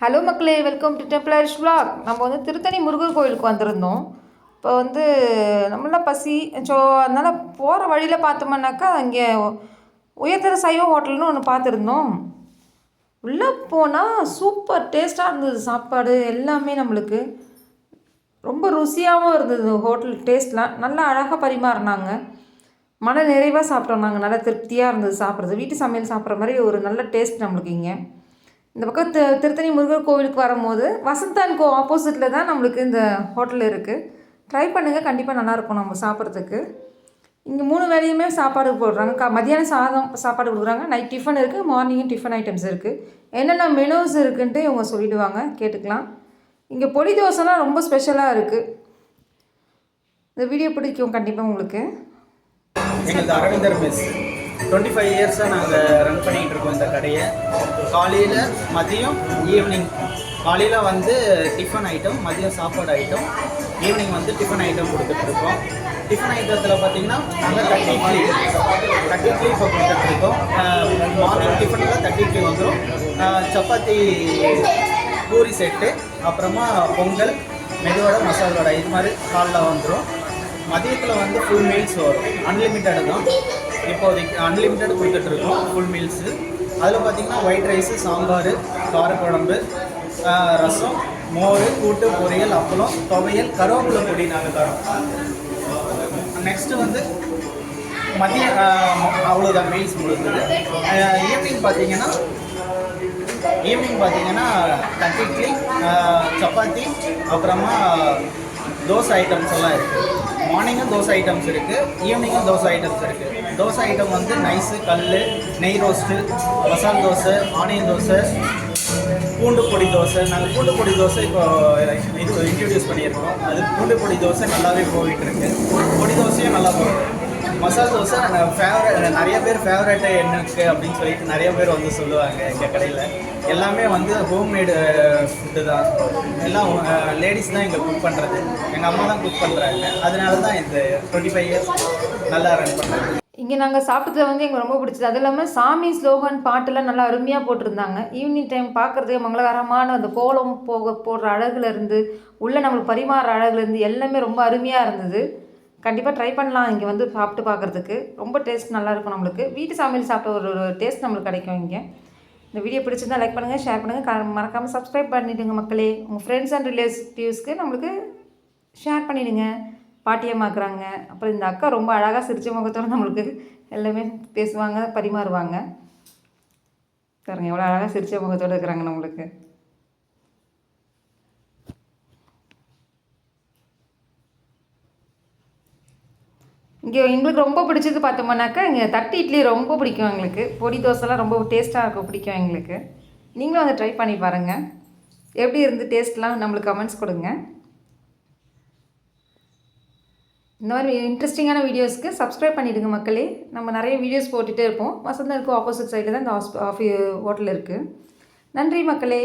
Hello மக்களே, welcome to டெம்பிளரிஷ் vlog. நம்ம வந்து திருத்தணி முருகர் கோயிலுக்கு வந்திருந்தோம். இப்போ வந்து நம்மளாம் பசி அதனால் போகிற வழியில் பார்த்தோம்னாக்கா இங்கே உயர்தர சைவ ஹோட்டல்னு ஒன்று பார்த்துருந்தோம். உள்ளே போனால் சூப்பர் டேஸ்ட்டாக இருந்தது. சாப்பாடு எல்லாமே நம்மளுக்கு ரொம்ப ருசியாகவும் இருந்தது. ஹோட்டல் டேஸ்ட்லாம் நல்லா அழகாக பரிமாறினாங்க. மன நிறைவாக சாப்பிட்டோம். நாங்கள் நல்லா திருப்தியாக இருந்தது சாப்பிட்றது. வீட்டு சமையல் சாப்பிட்ற மாதிரி ஒரு நல்ல டேஸ்ட் நம்மளுக்கு இங்கே. இந்த பக்கம் திருத்தணி முருகர் கோவிலுக்கு வரும்போது வசந்த் அண்ட் கோ ஆப்போசிட்டில் தான் நம்மளுக்கு இந்த ஹோட்டல் இருக்குது. ட்ரை பண்ணுங்கள், கண்டிப்பாக நல்லாயிருக்கும் நம்ம சாப்பிட்றதுக்கு. இங்கே 3 வேளையுமே சாப்பாடு போடுறாங்க. மதியானம் சாப்பாடு கொடுக்குறாங்க, நைட் டிஃபன் இருக்குது, மார்னிங்கும் டிஃபன் ஐட்டம்ஸ் இருக்குது. என்னென்ன மெனூஸ் இருக்குன்ட்டு இவங்க சொல்லிவிடுவாங்க, கேட்டுக்கலாம். இங்கே பொடி தோசைலாம் ரொம்ப ஸ்பெஷலாக இருக்குது. இந்த வீடியோ பிடிக்கும் கண்டிப்பாக உங்களுக்கு. எங்களது அரவிந்தர் மெஸ் 25 இயர்ஸாக நாங்கள் ரன் பண்ணிகிட்டு இருக்கோம் இந்த கடையை. காலையில், மதியம், ஈவினிங். காலையில் வந்து டிஃபன் ஐட்டம், மதியம் சாப்பாடு ஐட்டம், ஈவினிங் வந்து டிஃபன் ஐட்டம் கொடுத்துட்ருக்கோம். டிஃபன் ஐட்டத்தில் பார்த்திங்கன்னா நாங்கள் 30 இட்லி இப்போ கொடுத்துட்ருக்கோம். மார்னிங் டிஃபனில் 30 இட்லி வந்துடும். சப்பாத்தி பூரி செட்டு, அப்புறமா பொங்கல், மெதுவடை, மசால் வடை இது மாதிரி காலைல வந்துடும். மதியத்தில் வந்து ஃபுல் மீல்ஸ் வரும். அன்லிமிட்டடு தான் இப்போதைக்கு அன்லிமிட்டட் கொடுத்துட்ருக்கோம் ஃபுல் மீல்ஸு. அதில் பார்த்திங்கன்னா ஒயிட் ரைஸு, சாம்பார், காரக்குழம்பு, ரசம், மோர், கூட்டு, பொரியல், அப்பளம், துவையல், கருவேப்பிலை பொடி நாங்கள் தரோம். நெக்ஸ்ட்டு வந்து மதியம் அவ்வளோதான் மீல்ஸ் முடிஞ்சது. ஈவினிங் பார்த்திங்கன்னா 30 இட்லி, சப்பாத்தி, அப்புறமா தோசை ஐட்டம்ஸ் எல்லாம் இருக்குது. மார்னிங்கும் தோசை ஐட்டம்ஸ் இருக்குது, ஈவினிங்கும் தோசை ஐட்டம்ஸ் இருக்குது. தோசை ஐட்டம் வந்து நைஸு, கல், நெய் ரோஸ்ட்டு, மசால் தோசை, ஆனியன் தோசை, பூண்டு பொடி தோசை. நாங்கள் பூண்டு பொடி தோசை இப்போ இது இன்ட்ரடியூஸ் பண்ணியிருக்கோம். அது பூண்டு பொடி தோசை நல்லாவே போயிட்டுருக்கு. பொடி தோசையும் நல்லா போகும். மசால் தோசை நிறைய பேர் ஃபேவரட்டு என்னக்கு அப்படின்னு சொல்லிட்டு நிறைய பேர் வந்து சொல்லுவாங்க. எங்கள் கடையில் எல்லாமே வந்து ஹோம்மேடு ஃபுட்டு தான். எல்லாம் லேடிஸ் தான் இங்கே குக் பண்ணுறது. எங்கள் அம்மா தான் குக் பண்ணுறாங்க. அதனால தான் இந்த 25 இயர்ஸ் நல்லா ரன் பண்ணுறாங்க. இங்கே நாங்கள் சாப்பிட்டது வந்து எங்களுக்கு ரொம்ப பிடிச்சது. அது இல்லாமல் சாமி ஸ்லோகன் பாட்டெல்லாம் நல்லா அருமையாக போட்டிருந்தாங்க. ஈவினிங் டைம் பார்க்குறதுக்கு மங்களகரமான அந்த கோலம் போடுற அழகுலேருந்து உள்ளே நம்மளுக்கு பரிமாறுற அழகுலேருந்து எல்லாமே ரொம்ப அருமையாக இருந்தது. கண்டிப்பாக ட்ரை பண்ணலாம் இங்கே வந்து சாப்பிட்டு பார்க்குறதுக்கு. ரொம்ப டேஸ்ட் நல்லாயிருக்கும் நம்மளுக்கு. வீட்டு சமையல் சாப்பிட்ட ஒரு டேஸ்ட் நம்மளுக்கு கிடைக்கும் இங்கே. இந்த வீடியோ பிடிச்சிருந்தால் லைக் பண்ணுங்கள், ஷேர் பண்ணுங்கள், மறக்காமல் சப்ஸ்கிரைப் பண்ணிவிடுங்க மக்களே. உங்கள் ஃப்ரெண்ட்ஸ் அண்ட் ரிலேட்டிவ்ஸ்க்கு நம்மளுக்கு ஷேர் பண்ணிவிடுங்க. பாட்டியம்மாக்குறாங்க. அப்புறம் இந்த அக்கா ரொம்ப அழகாக சிரிச்ச முகத்தோடு நம்மளுக்கு எல்லாமே பேசுவாங்க, பரிமாறுவாங்க. பாருங்க எவ்வளோ அழகாக சிரிச்ச முகத்தோடு இருக்கிறாங்க நம்மளுக்கு. இங்கே எங்களுக்கு ரொம்ப பிடிச்சது பார்த்தோம்னாக்கா இங்கே 30 இட்லி ரொம்ப பிடிக்கும் எங்களுக்கு. பொடி தோசைலாம் ரொம்ப டேஸ்ட்டாக இருக்கும், பிடிக்கும் எங்களுக்கு. நீங்களும் அதை ட்ரை பண்ணி பாருங்கள். எப்படி இருந்து டேஸ்ட்லாம் நம்மளுக்கு கமெண்ட்ஸ் கொடுங்க. இந்த மாதிரி இன்ட்ரெஸ்டிங்கான வீடியோஸ்க்கு சப்ஸ்கிரைப் பண்ணிவிடுங்க மக்களே. நம்ம நிறைய வீடியோஸ் போட்டுகிட்டே இருப்போம். வசந்தனுக்கு ஆப்போசிட் சைடில் தான் இந்த ஹோட்டல் இருக்குது. நன்றி மக்களே.